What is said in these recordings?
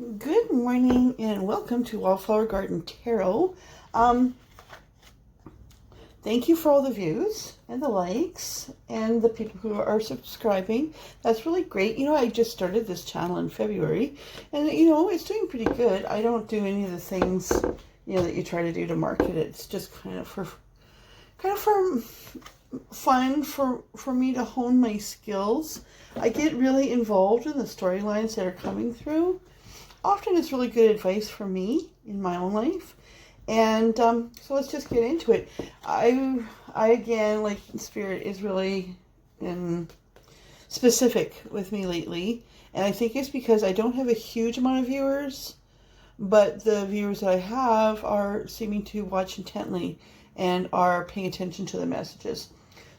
Good morning and welcome to Wallflower Garden Tarot. Thank you for all the views and the likes and the people who are subscribing. That's really great. I just started this channel in February and it's doing pretty good. I don't do any of the things, that you try to do to market it. It's just kind of for fun for me to hone my skills. I get really involved in the storylines that are coming through. Often it's really good advice for me in my own life. And so let's just get into it. I again, like Spirit is really specific with me lately. And I think it's because I don't have a huge amount of viewers, but the viewers that I have are seeming to watch intently and are paying attention to the messages.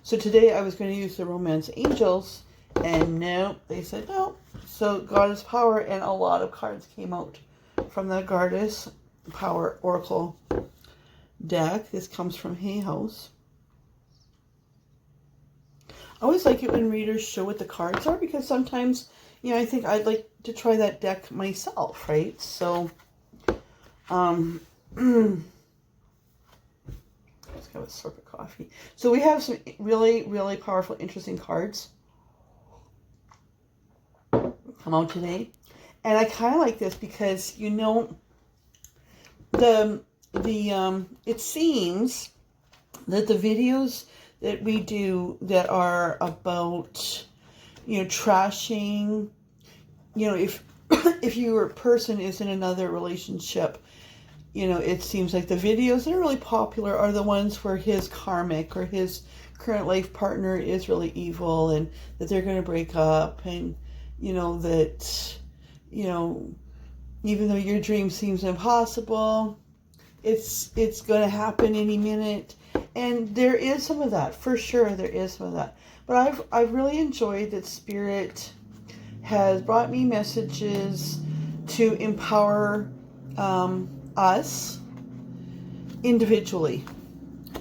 So today I was going to use the Romance Angels, and no, they said no. So Goddess Power, and a lot of cards came out from the Goddess Power Oracle deck. This comes from Hay House. I always like it when readers show what the cards are, because sometimes, I think I'd like to try that deck myself, right? So, let's have a slurp of coffee. So we have some really, really powerful, interesting cards come out today. And I kind of like this because, it seems that the videos that we do that are about, trashing, if your person is in another relationship, it seems like the videos that are really popular are the ones where his karmic or his current life partner is really evil and that they're going to break up, and that, even though your dream seems impossible, it's going to happen any minute. And there is some of that, for sure. There is some of that. But I've really enjoyed that Spirit has brought me messages to empower us individually,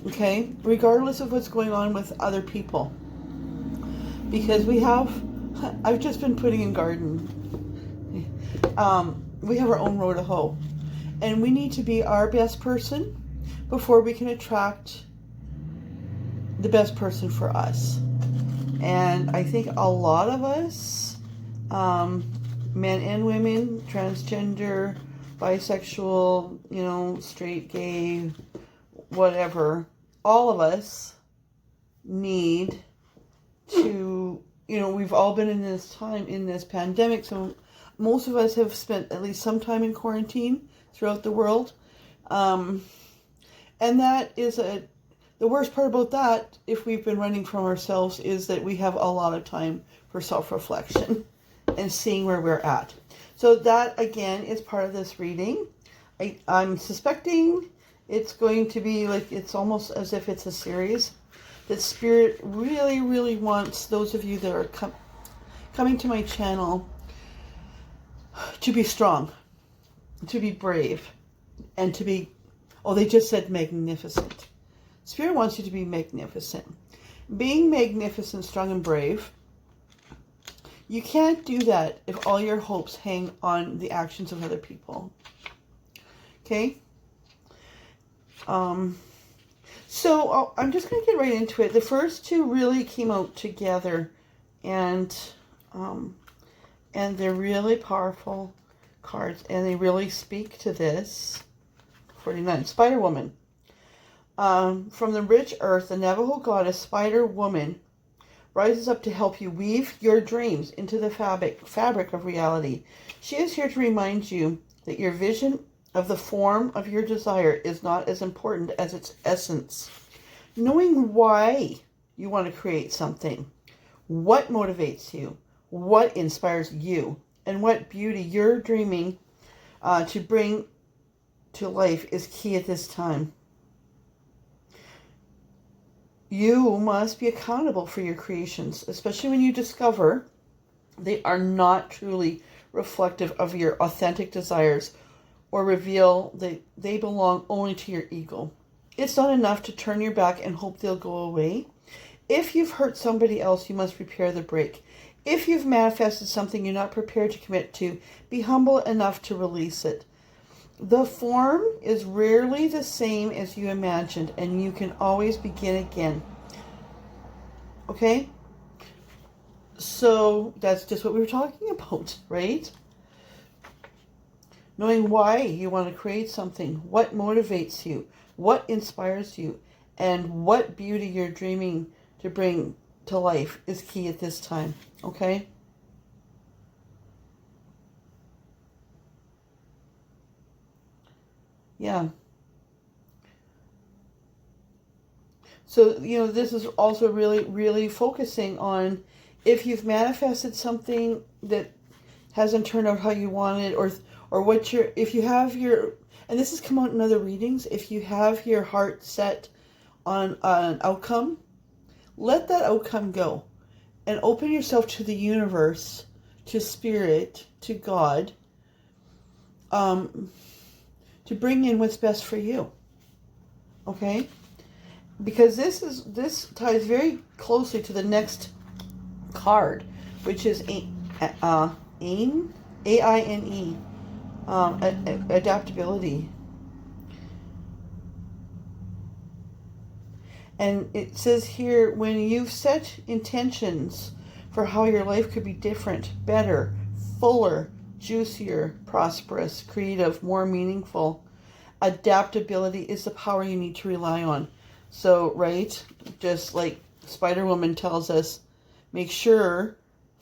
okay? Regardless of what's going on with other people. Because I've just been putting in garden. We have our own row to hoe. And we need to be our best person before we can attract the best person for us. And I think a lot of us, men and women, transgender, bisexual, straight, gay, whatever, all of us need to, we've all been in this pandemic, so most of us have spent at least some time in quarantine throughout the world. And that is the worst part about that, if we've been running from ourselves, is that we have a lot of time for self-reflection and seeing where we're at. So that, again, is part of this reading. I'm suspecting it's going to be like, it's almost as if it's a series, that Spirit really, really wants those of you that are coming to my channel to be strong, to be brave, and to be, they just said magnificent. Spirit wants you to be magnificent. Being magnificent, strong, and brave, you can't do that if all your hopes hang on the actions of other people. Okay? So I'm just going to get right into it. The first two really came out together, and they're really powerful cards, and they really speak to this. 49, Spider Woman. From the rich earth, the Navajo goddess Spider Woman rises up to help you weave your dreams into the fabric of reality. She is here to remind you that your vision of the form of your desire is not as important as its essence. Knowing why you want to create something, what motivates you, what inspires you, and what beauty you're dreaming to bring to life is key at this time. You must be accountable for your creations, especially when you discover they are not truly reflective of your authentic desires, or reveal that they belong only to your ego. It's not enough to turn your back and hope they'll go away. If you've hurt somebody else, you must repair the break. If you've manifested something you're not prepared to commit to, be humble enough to release it. The form is rarely the same as you imagined, and you can always begin again. Okay? So that's just what we were talking about, right? Knowing why you want to create something, what motivates you, what inspires you, and what beauty you're dreaming to bring to life is key at this time, okay? Yeah. So, this is also really, really focusing on if you've manifested something that hasn't turned out how you wanted, or what if you have your, and this has come out in other readings, if you have your heart set on an outcome, let that outcome go and open yourself to the universe, to spirit, to God, to bring in what's best for you. Okay? Because this ties very closely to the next card, which is AINE, AINE, adaptability. And it says here, when you've set intentions for how your life could be different, better, fuller, juicier, prosperous, creative, more meaningful, adaptability is the power you need to rely on. So, right, just like Spider-Woman tells us, make sure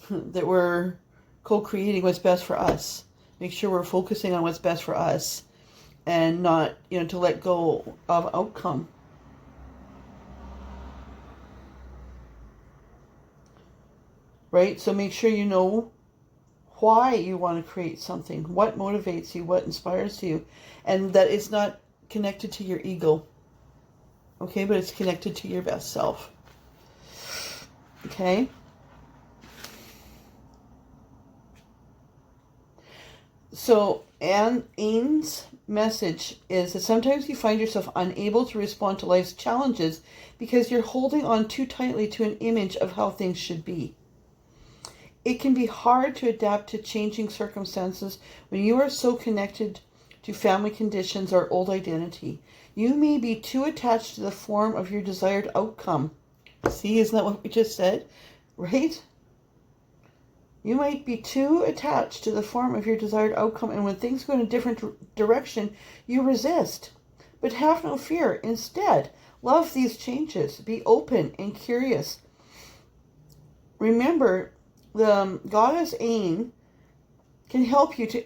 that we're co-creating what's best for us. Make sure we're focusing on what's best for us and not, to let go of outcome. Right? So make sure you know why you want to create something, what motivates you, what inspires you, and that it's not connected to your ego. Okay, but it's connected to your best self. Okay? So, Anne's message is that sometimes you find yourself unable to respond to life's challenges because you're holding on too tightly to an image of how things should be. It can be hard to adapt to changing circumstances when you are so connected to family conditions or old identity. You may be too attached to the form of your desired outcome. See, isn't that what we just said? Right? You might be too attached to the form of your desired outcome, and when things go in a different direction, you resist. But have no fear. Instead, love these changes. Be open and curious. Remember, the goddess Ain can help you to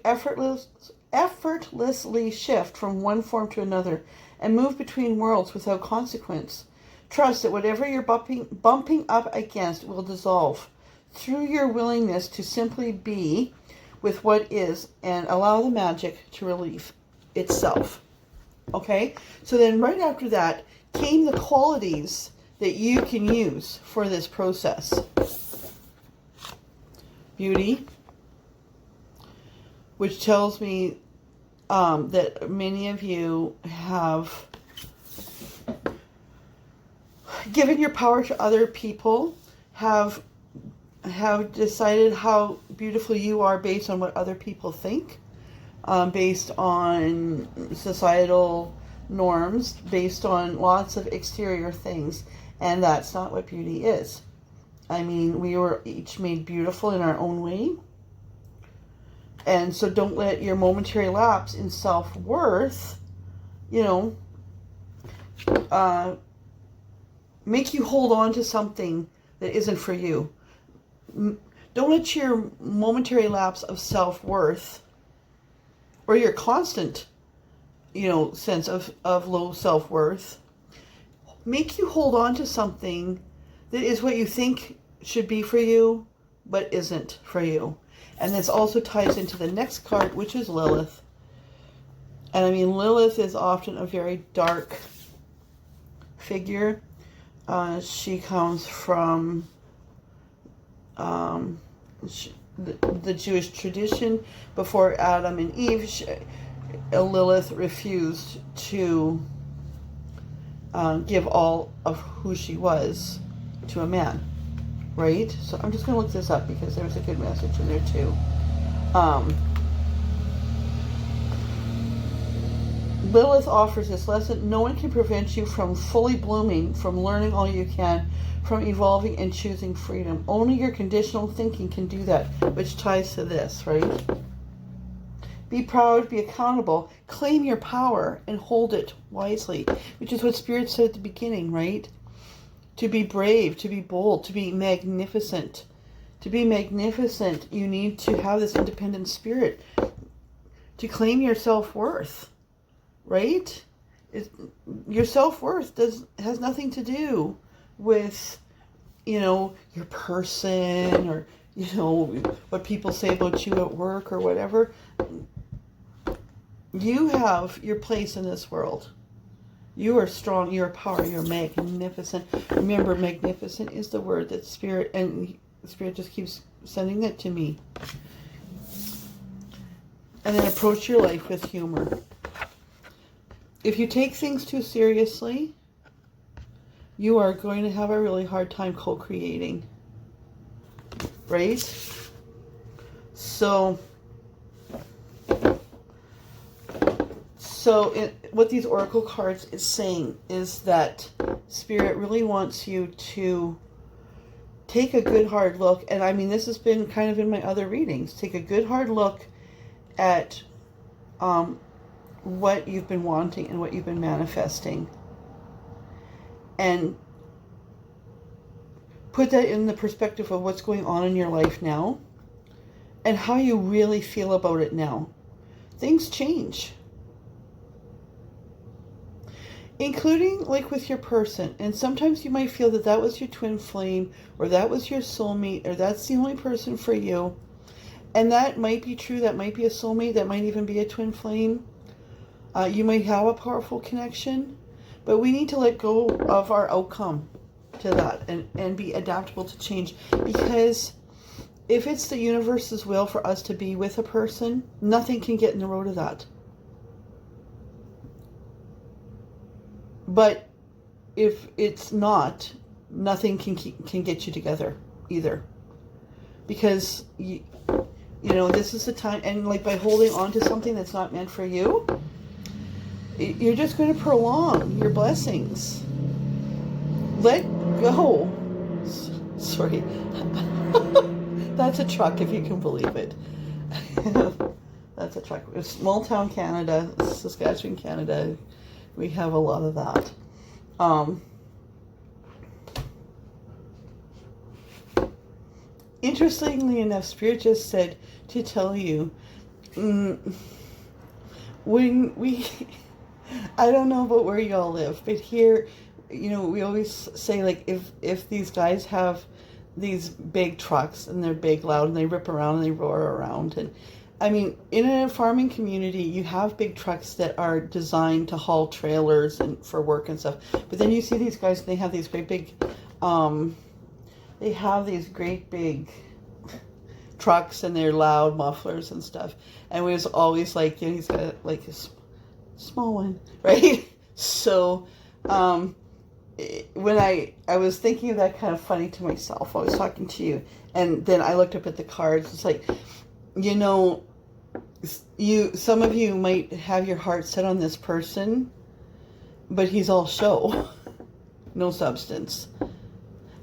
effortlessly shift from one form to another and move between worlds without consequence. Trust that whatever you're bumping up against will dissolve through your willingness to simply be with what is and allow the magic to relieve itself. Okay? So then right after that came the qualities that you can use for this process. Beauty, which tells me that many of you have given your power to other people, have decided how beautiful you are based on what other people think, based on societal norms, based on lots of exterior things, and that's not what beauty is. I mean, we were each made beautiful in our own way. And so don't let your momentary lapse in self-worth, make you hold on to something that isn't for you. Don't let your momentary lapse of self-worth or your constant, sense of low self-worth make you hold on to something that is what you think should be for you, but isn't for you. And this also ties into the next card, which is Lilith. And I mean, Lilith is often a very dark figure. She comes from the Jewish tradition. Before Adam and Eve, Lilith refused to give all of who she was to a man. right? So I'm just going to look this up because there's a good message in there too. Lilith offers this lesson. No one can prevent you from fully blooming, from learning all you can, from evolving and choosing freedom. Only your conditional thinking can do that, which ties to this, right? Be proud, be accountable, claim your power, and hold it wisely, which is what Spirit said at the beginning, right? To be brave, to be bold, to be magnificent. To be magnificent, you need to have this independent spirit to claim your self-worth, right? Your self-worth has nothing to do with, your person or, what people say about you at work or whatever. You have your place in this world. You are strong, you're a power, you're magnificent. Remember, magnificent is the word that Spirit, and Spirit just keeps sending it to me. And then approach your life with humor. If you take things too seriously, you are going to have a really hard time co-creating. Right? So what these oracle cards is saying is that Spirit really wants you to take a good hard look. And I mean, this has been kind of in my other readings. Take a good hard look at what you've been wanting and what you've been manifesting. And put that in the perspective of what's going on in your life now and how you really feel about it now. Things change. Including like with your person. And sometimes you might feel that that was your twin flame, or that was your soulmate, or that's the only person for you. And that might be true. That might be a soulmate. That might even be a twin flame. You might have a powerful connection. But we need to let go of our outcome to that and be adaptable to change. Because if it's the universe's will for us to be with a person, nothing can get in the road of that. But if it's not, nothing can get you together either. Because, this is the time, and like by holding on to something that's not meant for you, you're just going to prolong your blessings. Let go. Sorry. That's a truck, if you can believe it. That's a truck. It's small town Canada, Saskatchewan, Canada. We have a lot of that. Interestingly enough, Spirit just said to tell you, when we, I don't know about where y'all live, but here, we always say, like, if these guys have these big trucks and they're big, loud, and they rip around and they roar around, and I mean, in a farming community, you have big trucks that are designed to haul trailers and for work and stuff. But then you see these guys, and they have these great big, trucks, and they're loud mufflers and stuff. And we was always like, he's got like a small one, right? So, when I was thinking of that, kind of funny to myself, I was talking to you, and then I looked up at the cards. It's like, some of you might have your heart set on this person, but he's all show, no substance.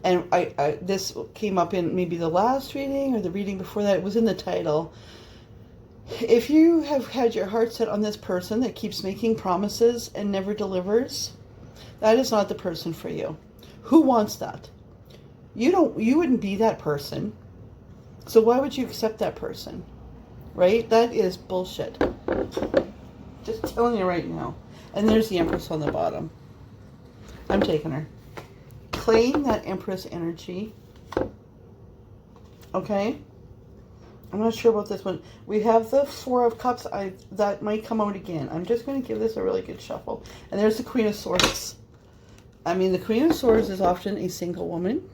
And I this came up in maybe the last reading or the reading before that. It was in the title. If you have had your heart set on this person that keeps making promises and never delivers, that is not the person for you. Who wants that? You wouldn't be that person. So why would you accept that person? Right? That is bullshit. Just telling you right now. And there's the Empress on the bottom. I'm taking her. Claim that Empress energy. Okay? I'm not sure about this one. We have the Four of Cups. That might come out again. I'm just going to give this a really good shuffle. And there's the Queen of Swords. I mean, the Queen of Swords is often a single woman.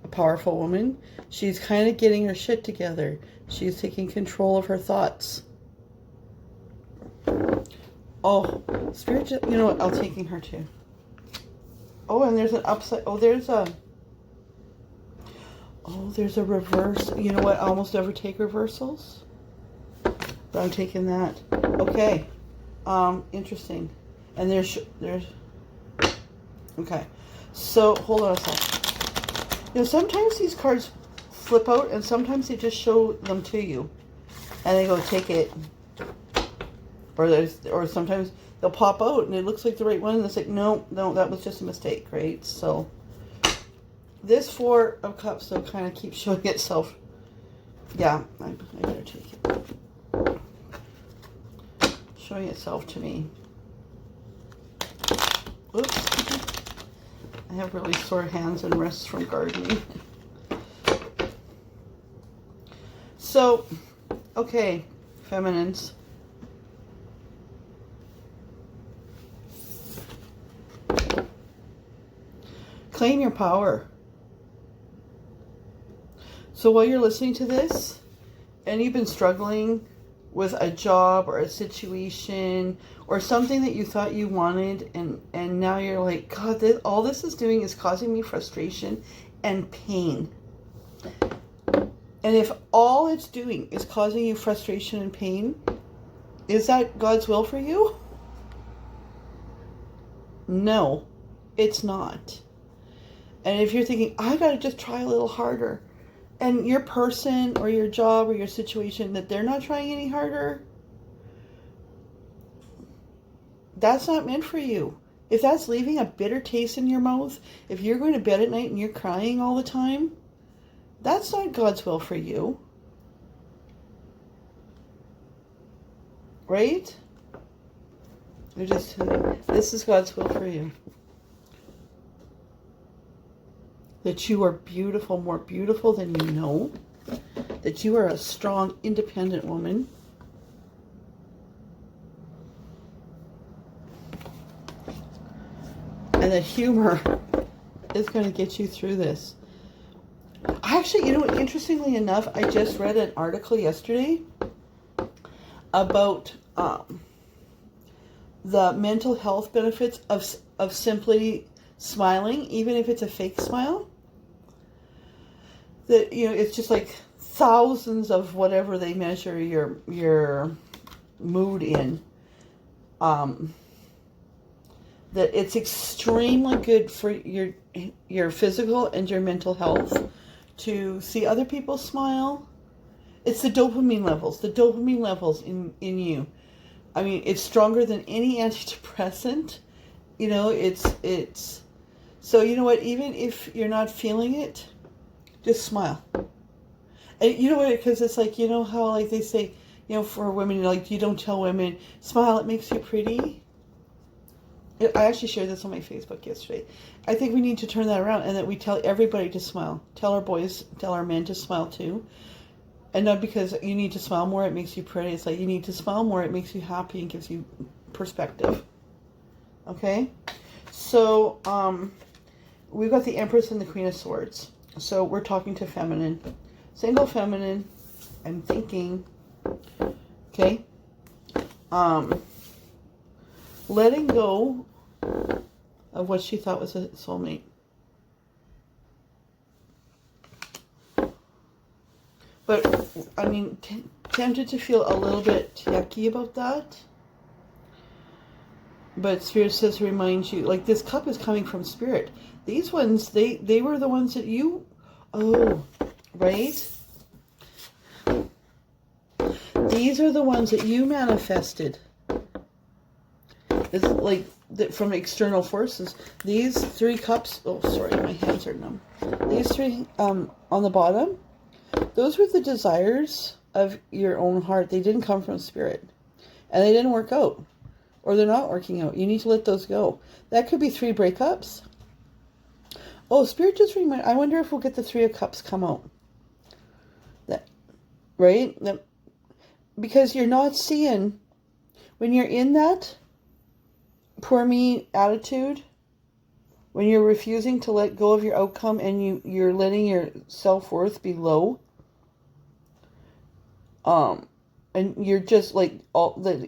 A powerful woman. She's kind of getting her shit together. She's taking control of her thoughts. Oh, Spirit, you know what? I'm taking her too. Oh, and there's an upside. Oh, there's a... Oh, there's a reverse. You know what? I almost never take reversals. But I'm taking that. Okay. Interesting. And there's... Okay. So, hold on a sec. You know, sometimes these cards flip out and sometimes they just show them to you. And they go, take it. Or sometimes they'll pop out and it looks like the right one and it's like, no, that was just a mistake, right? So, this Four of Cups, though, kind of keeps showing itself. Yeah, I better take it. Showing itself to me. Oops. I have really sore hands and wrists from gardening. So, okay, feminines. Claim your power. So while you're listening to this, and you've been struggling with a job or a situation or something that you thought you wanted, and now you're like, God, all this is doing is causing me frustration and pain. And if all it's doing is causing you frustration and pain, is that God's will for you? No, it's not. And if you're thinking, I got to just try a little harder, and your person or your job or your situation, that they're not trying any harder, that's not meant for you. If that's leaving a bitter taste in your mouth, if you're going to bed at night and you're crying all the time, that's not God's will for you. Right? This is God's will for you. That you are beautiful, more beautiful than you know. That you are a strong, independent woman. And that humor is going to get you through this. Actually, you know what, interestingly enough, I just read an article yesterday about the mental health benefits of simply smiling, even if it's a fake smile. That, you know, it's just like thousands of whatever they measure your mood in. That it's extremely good for your physical and your mental health to see other people smile. It's the dopamine levels in you. I mean, it's stronger than any antidepressant. You know, it's so, you know what, even if you're not feeling it, just smile. And you know what, because it's like, you know how like they say, you know, for women, like, you don't tell women, smile, it makes you pretty. I actually shared this on my Facebook yesterday. I think we need to turn that around and that we tell everybody to smile. Tell our boys, tell our men to smile too. And not because you need to smile more, it makes you pretty. It's like you need to smile more, it makes you happy and gives you perspective. Okay? So, we've got the Empress and the Queen of Swords. So we're talking to feminine. Single feminine, I'm thinking, okay? Letting go of what she thought was a soulmate. But, I mean, tempted to feel a little bit yucky about that. But Spirit says to remind you, like, this cup is coming from Spirit. These ones, they were the ones that you, right? These are the ones that you manifested. It's like from external forces. These three cups, oh, sorry, my hands are numb. These three on the bottom, those were the desires of your own heart. They didn't come from Spirit. And they didn't work out. Or they're not working out. You need to let those go. That could be 3 breakups. Oh, Spirit just remind. I wonder if we'll get the 3 of Cups come out. That, right? That, because you're not seeing, when you're in that poor me attitude, when you're refusing to let go of your outcome and you're letting your self-worth be low, and you're just like,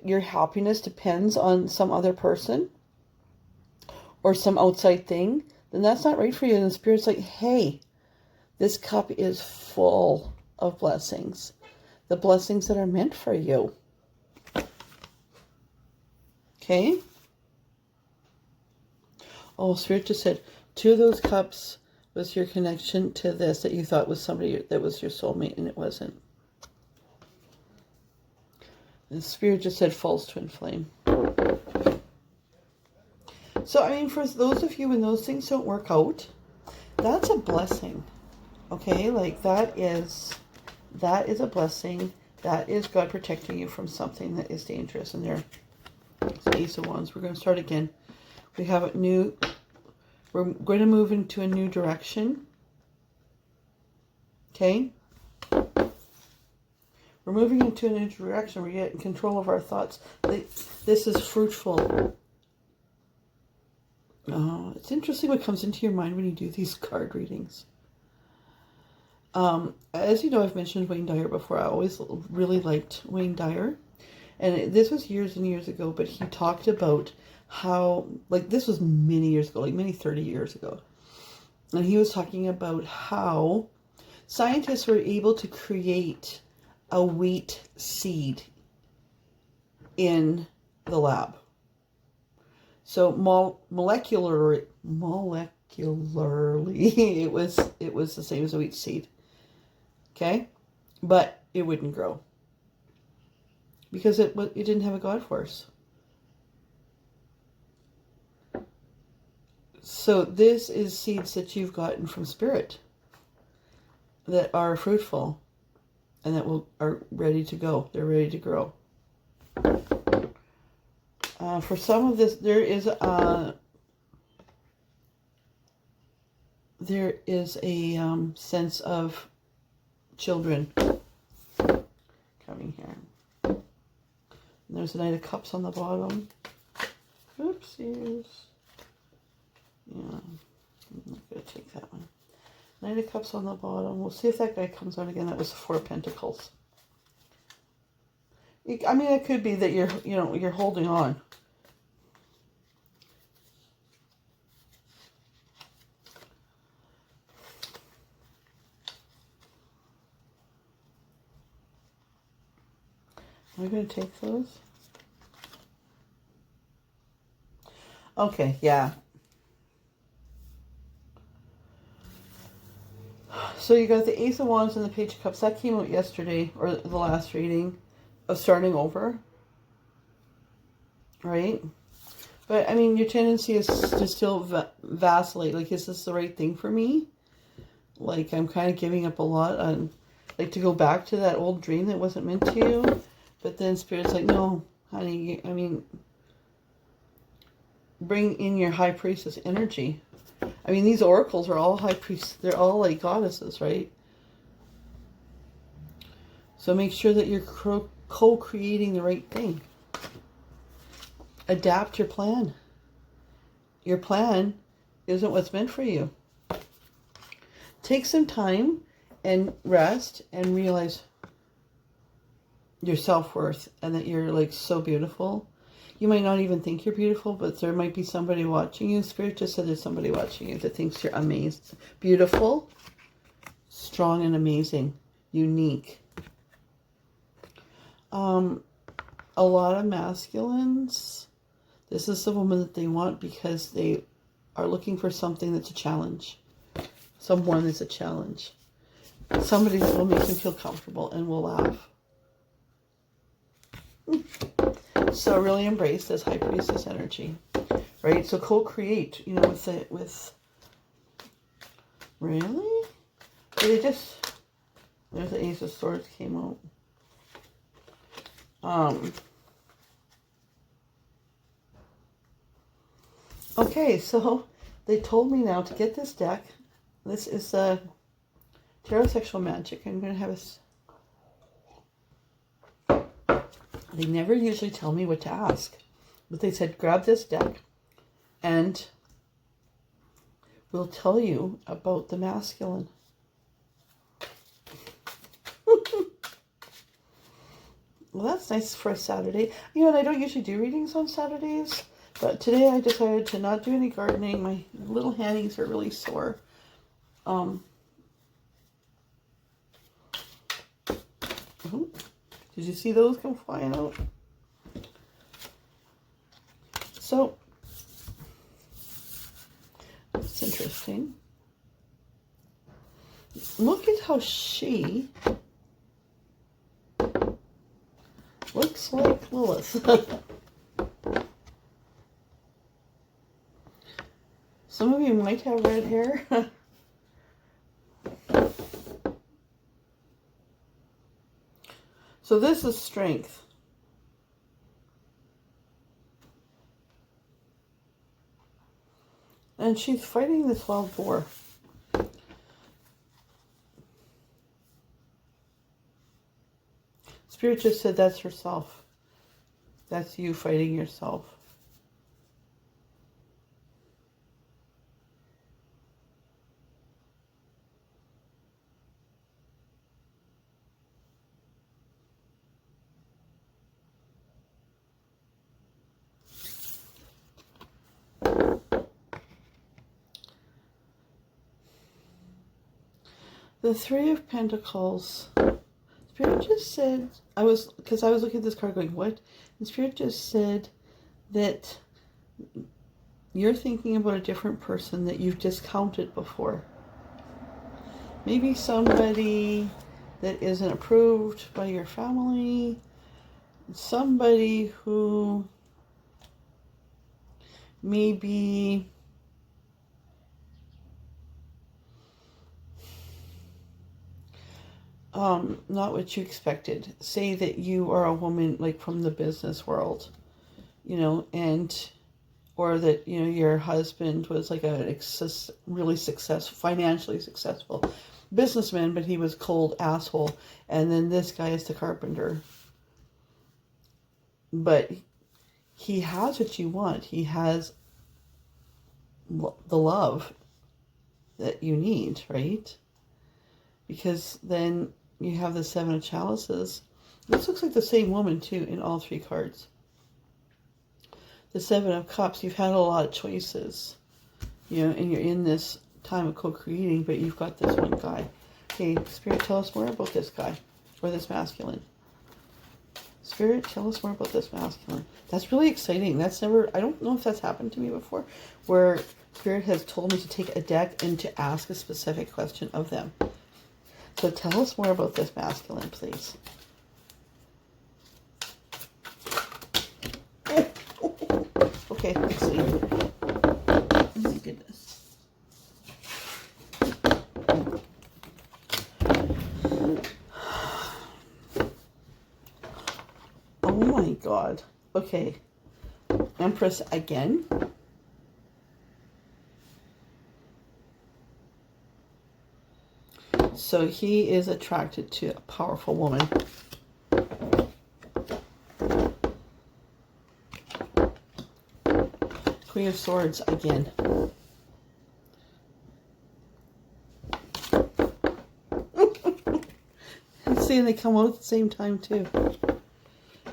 your happiness depends on some other person or some outside thing, then that's not right for you. And the Spirit's like, hey, This cup is full of blessings. The blessings that are meant for you. Okay? Oh, Spirit just said, 2 of those cups was your connection to this that you thought was somebody that was your soulmate, and it wasn't. And Spirit just said false twin flame. So, I mean, for those of you when those things don't work out, that's a blessing. Okay? Like, that is a blessing. That is God protecting you from something that is dangerous. And there, it's the Ace of Wands. We're going to start again. We have a new, we're going to move into a new direction. Okay? We're moving into a new direction. We're getting control of our thoughts. This is fruitful. Oh, it's interesting what comes into your mind when you do these card readings. As you know, I've mentioned Wayne Dyer before. I always really liked Wayne Dyer. And this was years and years ago, but he talked about how, like, this was many years ago, like many 30 years ago. And he was talking about how scientists were able to create a wheat seed in the lab. So molecularly, it was the same as a wheat seed. Okay? But it wouldn't grow. Because it didn't have a God force. So this is seeds that you've gotten from Spirit that are fruitful and that are ready to go. They're ready to grow. For some of this, there is a sense of children coming here. And there's a Knight of Cups on the bottom. Oopsies. Yeah, I'm not going to take that one. Knight of Cups on the bottom. We'll see if that guy comes out again. That was 4 of Pentacles. I mean, it could be that you're holding on. Am I going to take those? Okay, yeah. So you got the Ace of Wands and the Page of Cups. That came out yesterday, or the last reading, of starting over. Right? But, I mean, your tendency is to still vacillate. Like, is this the right thing for me? Like, I'm kind of giving up a lot on, like, to go back to that old dream that wasn't meant to you. But then Spirit's like, no, honey, I mean, bring in your High Priestess energy. I mean, these oracles are all high priests. They're all like goddesses, right? So make sure that you're co-creating the right thing. Adapt your plan. Your plan isn't what's meant for you. Take some time and rest and realize your self-worth and that you're like so beautiful. You might not even think you're beautiful, but there might be somebody watching you. Spirit just said there's somebody watching you that thinks you're amazing, beautiful, strong and amazing, unique. A lot of masculines, this is the woman that they want because they are looking for something that's a challenge. Someone that's a challenge. Somebody that will make them feel comfortable and will laugh. So really embrace this High Priestess energy, right? So co-create, you know, with really? There's the Ace of Swords came out. Okay, so they told me now to get this deck. This is Tarot Sexual Magic. I'm going to have They never usually tell me what to ask. But they said, grab this deck and we'll tell you about the masculine. Well, that's nice for a Saturday. You know, and I don't usually do readings on Saturdays. But today I decided to not do any gardening. My little handies are really sore. Ooh, did you see those come flying out? So, it's interesting. Look at how she looks like Lilith. Some of you might have red hair. So this is strength. And she's fighting this wild boar. Spirit just said that's herself. That's you fighting yourself. The Three of Pentacles. Spirit just said, because I was looking at this card going, what? And Spirit just said that you're thinking about a different person that you've discounted before. Maybe somebody that isn't approved by your family. Somebody who maybe not what you expected. Say that you are a woman like from the business world, you know, or that, you know, your husband was like a really successful, financially successful businessman, but he was cold asshole. And then this guy is the carpenter. But he has what you want. He has the love that you need, right? Because then you have the Seven of Chalices. This looks like the same woman, too, in all three cards. The Seven of Cups, you've had a lot of choices, you know, and you're in this time of co-creating, but you've got this one guy. Okay, Spirit, tell us more about this guy, or this masculine. Spirit, tell us more about this masculine. That's really exciting. That's never, I don't know if that's happened to me before, where Spirit has told me to take a deck and to ask a specific question of them. So tell us more about this masculine, please. Okay, let's see. Oh my goodness. Oh my God. Okay. Empress again. So he is attracted to a powerful woman. Queen of Swords again. See, and they come out at the same time too.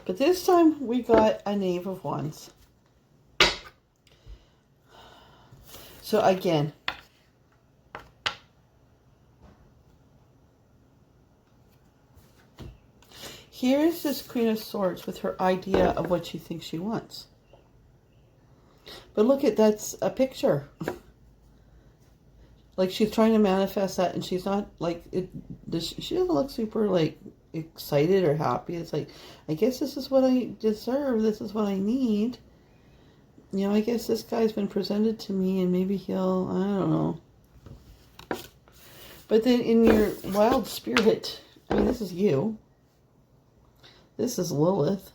But this time we got a Knave of Wands. So again, here's this Queen of Swords with her idea of what she thinks she wants. But look at, that's a picture. Like she's trying to manifest that, and she's not like it. She doesn't look super like excited or happy. It's like, I guess this is what I deserve. This is what I need. You know, I guess this guy's been presented to me, and maybe he'll, I don't know. But then in your wild spirit, I mean, this is you. This is Lilith.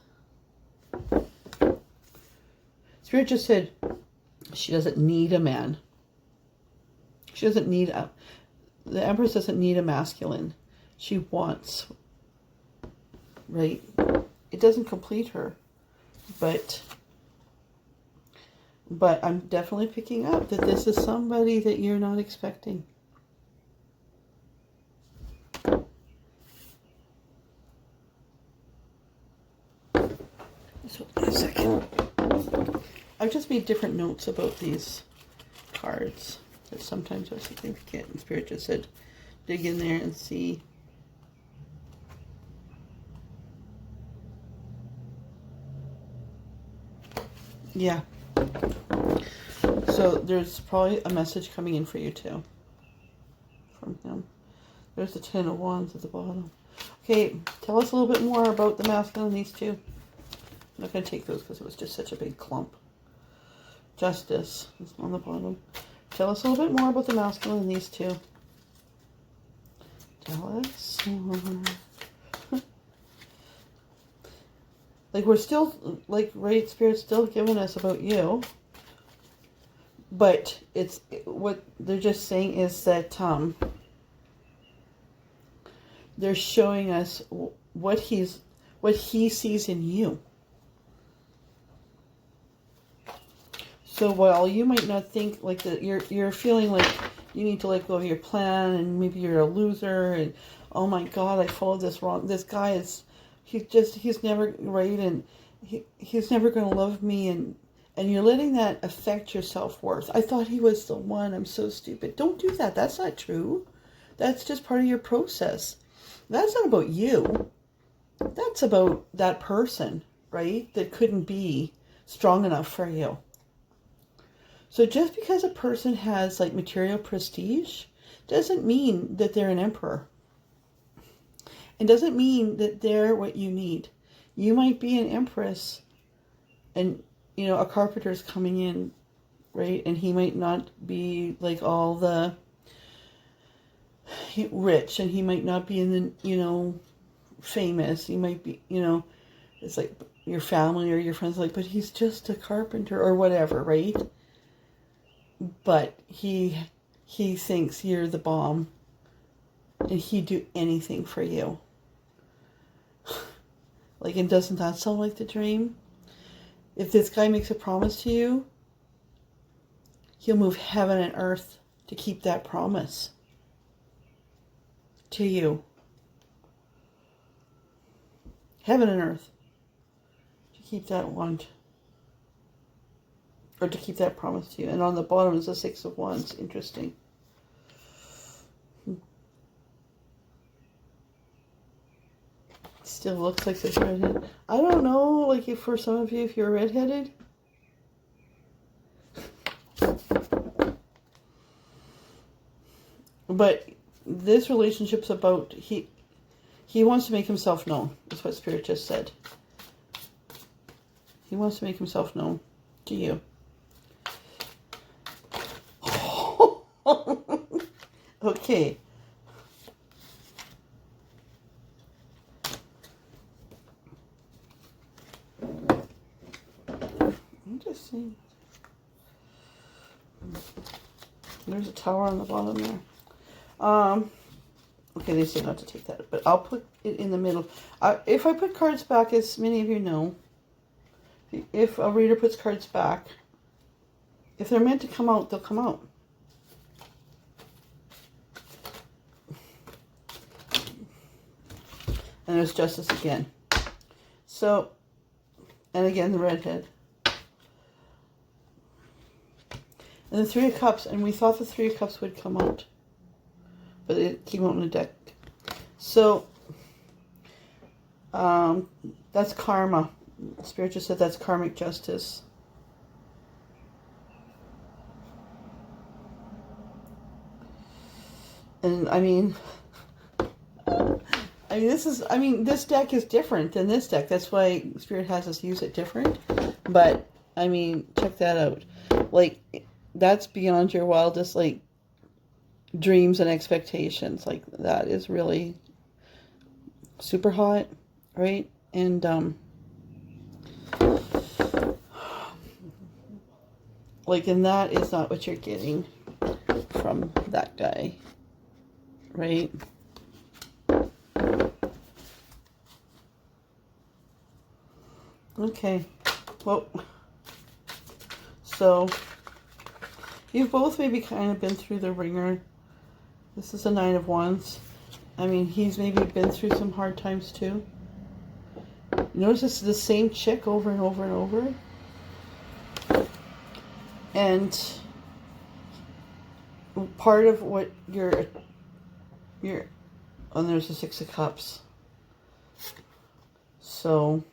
Spirit just said she doesn't need a man. She doesn't need a... The Empress doesn't need a masculine. She wants... Right? It doesn't complete her. But I'm definitely picking up that this is somebody that you're not expecting. So, a second. I've just made different notes about these cards. That sometimes are significant. And Spirit just said, dig in there and see. Yeah. So there's probably a message coming in for you too from him. There's the Ten of Wands at the bottom. Okay, tell us a little bit more about the masculine in these two. I'm not going to take those because it was just such a big clump. Justice is on the bottom. Tell us a little bit more about the masculine in these two. Tell us more. Like, we're still, like, right, Spirit's still giving us about you. But it's, what they're just saying is that, they're showing us what he sees in you. So while you might not think like that, you're feeling like you need to let go of your plan, and maybe you're a loser, and oh my God, I followed this wrong. This guy is, he's never right, and he's never going to love me, and you're letting that affect your self-worth. I thought he was the one. I'm so stupid. Don't do that. That's not true. That's just part of your process. That's not about you. That's about that person, right? That couldn't be strong enough for you. So just because a person has like material prestige doesn't mean that they're an emperor. It doesn't mean that they're what you need. You might be an empress, and you know, a carpenter's coming in, right? And he might not be like all the rich, and he might not be in the, you know, famous. He might be, you know, it's like your family or your friends like, but he's just a carpenter or whatever, right? But he thinks you're the bomb, and he'd do anything for you. Like, and doesn't that sound like the dream? If this guy makes a promise to you, he'll move heaven and earth to keep that promise to you. Heaven and earth to keep that want. Or to keep that promise to you. And on the bottom is the Six of Wands. Interesting. Still looks like this redhead. I don't know, like, if for some of you, if you're redheaded. But this relationship's about, he wants to make himself known. That's what Spirit just said. He wants to make himself known to you. Okay. I'm just seeing. There's a tower on the bottom there. Okay, they say not to take that, but I'll put it in the middle. If I put cards back, as many of you know, if a reader puts cards back, if they're meant to come out, they'll come out. And there's Justice again. So, and again, the redhead. And the Three of Cups, and we thought the Three of Cups would come out. But it came out in the deck. So, that's karma. Spirit just said that's karmic justice. And I mean, this deck is different than this deck. That's why Spirit has us use it different. But, I mean, check that out. Like, that's beyond your wildest, like, dreams and expectations. Like, that is really super hot, right? And, like, and that is not what you're getting from that guy, right? Okay, well, so you've both maybe kind of been through the ringer. This is a Nine of Wands. I mean, he's maybe been through some hard times too. Notice this is the same chick over and over and over. And part of what you're, and there's the Six of Cups. So,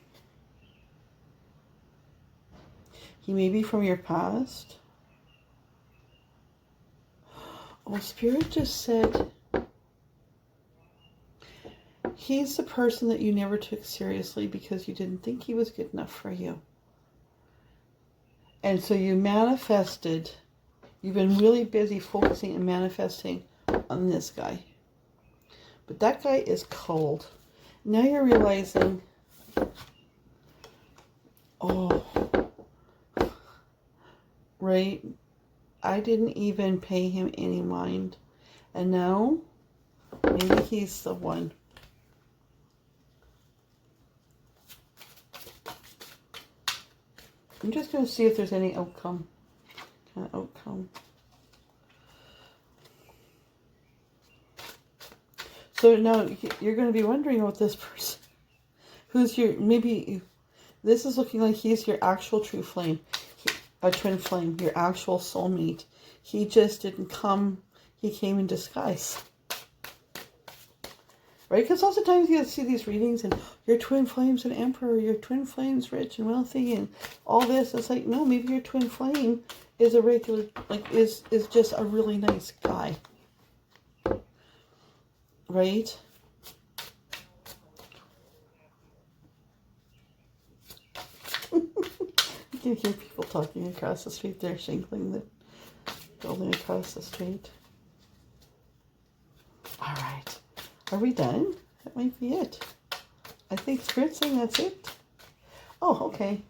He may be from your past. Oh, Spirit just said he's the person that you never took seriously because you didn't think he was good enough for you. And so you manifested, you've been really busy focusing and manifesting on this guy. But that guy is cold. Now you're realizing, oh, right, I didn't even pay him any mind. And now, maybe he's the one. I'm just going to see if there's any outcome. Kind of outcome. So now you're going to be wondering about this person. Who's your, maybe, this is looking like he's your actual true flame. A twin flame, your actual soulmate. He just didn't come, he came in disguise. Right? Because lots of times you see these readings and your twin flame's an emperor, your twin flame's rich and wealthy and all this. It's like, no, maybe your twin flame is a regular, like, is just a really nice guy. Right? You can hear people talking across the street. They're shingling the building across the street. All right. Are we done? That might be it. I think Spirit's saying that's it. Oh, okay.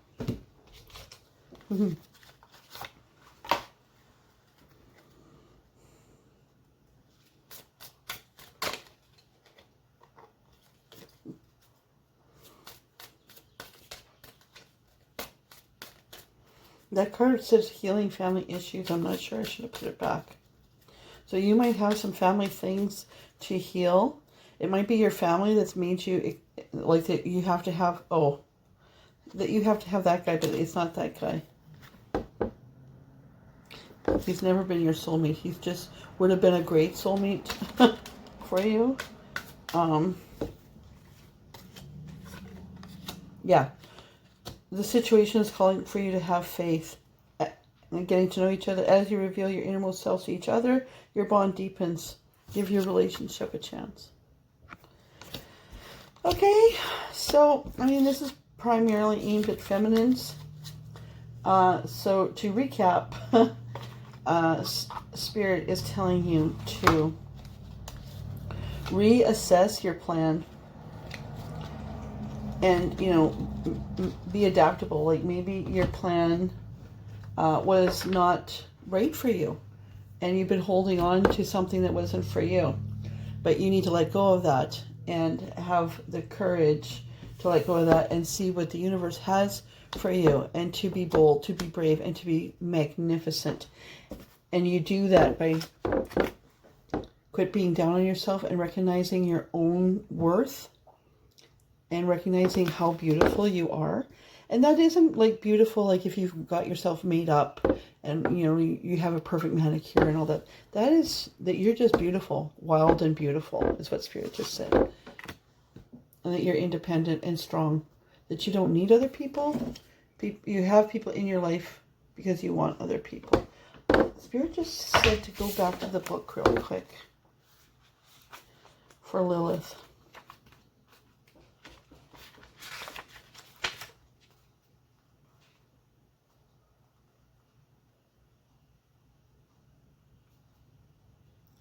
That card says healing family issues. I'm not sure. I should have put it back. So you might have some family things to heal. It might be your family that's made you, like, that you have to have, that you have to have that guy, but it's not that guy. He's never been your soulmate. He's just would have been a great soulmate for you. Yeah. The situation is calling for you to have faith and getting to know each other. As you reveal your innermost self to each other, your bond deepens. Give your relationship a chance. Okay, so, I mean, this is primarily aimed at feminines. So, to recap, Spirit is telling you to reassess your plan and, you know, be adaptable. Like, maybe your plan was not right for you and you've been holding on to something that wasn't for you, but you need to let go of that and have the courage to let go of that and see what the universe has for you, and to be bold, to be brave, and to be magnificent. And you do that by quit being down on yourself and recognizing your own worth and recognizing how beautiful you are. And that isn't like beautiful like if you've got yourself made up and, you know, you have a perfect manicure and all that. That is that you're just beautiful, wild and beautiful is what Spirit just said. And that you're independent and strong. That you don't need other people. You have people in your life because you want other people. Spirit just said to go back to the book real quick for Lilith.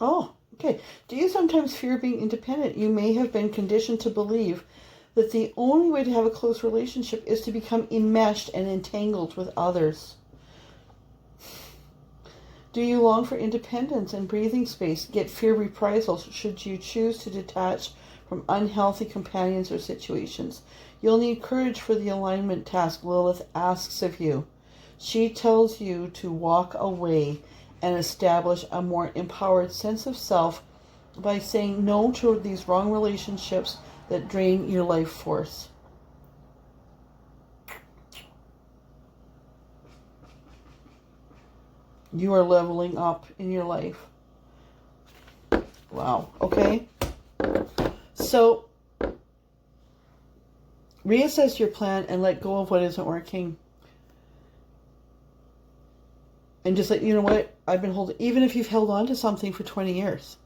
Oh, okay. Do you sometimes fear being independent? You may have been conditioned to believe that the only way to have a close relationship is to become enmeshed and entangled with others. Do you long for independence and breathing space, yet fear reprisals should you choose to detach from unhealthy companions or situations? You'll need courage for the alignment task Lilith asks of you. She tells you to walk away and establish a more empowered sense of self by saying no to these wrong relationships that drain your life force. You are leveling up in your life. Wow. Okay. So, reassess your plan and let go of what isn't working. And just like, you know what, I've been holding, even if you've held on to something for 20 years,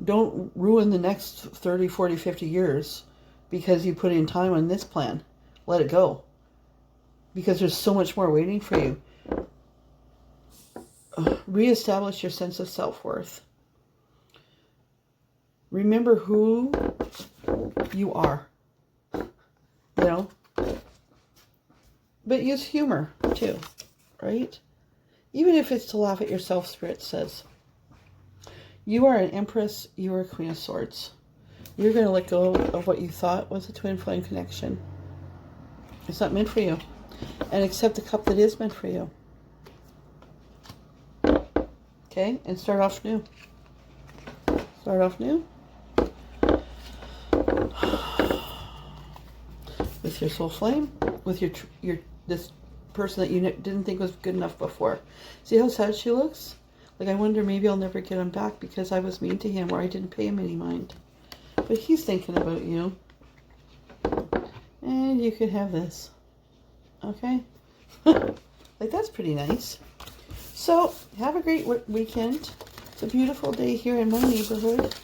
don't ruin the next 30, 40, 50 years because you put in time on this plan. Let it go. Because there's so much more waiting for you. Reestablish your sense of self-worth. Remember who you are. You know? But use humor, too. Right? Even if it's to laugh at yourself, Spirit says. You are an Empress. You are a Queen of Swords. You're going to let go of what you thought was a twin flame connection. It's not meant for you. And accept the cup that is meant for you. Okay? And start off new. Start off new. With your soul flame. With your this person that you didn't think was good enough before. See how sad she looks? Like, I wonder, maybe I'll never get him back because I was mean to him or I didn't pay him any mind. But he's thinking about you. And you can have this. Okay? Like, that's pretty nice. So, have a great weekend. It's a beautiful day here in my neighborhood.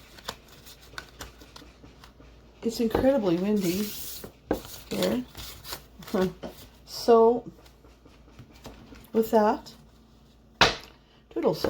It's incredibly windy here. So, with that, toodles.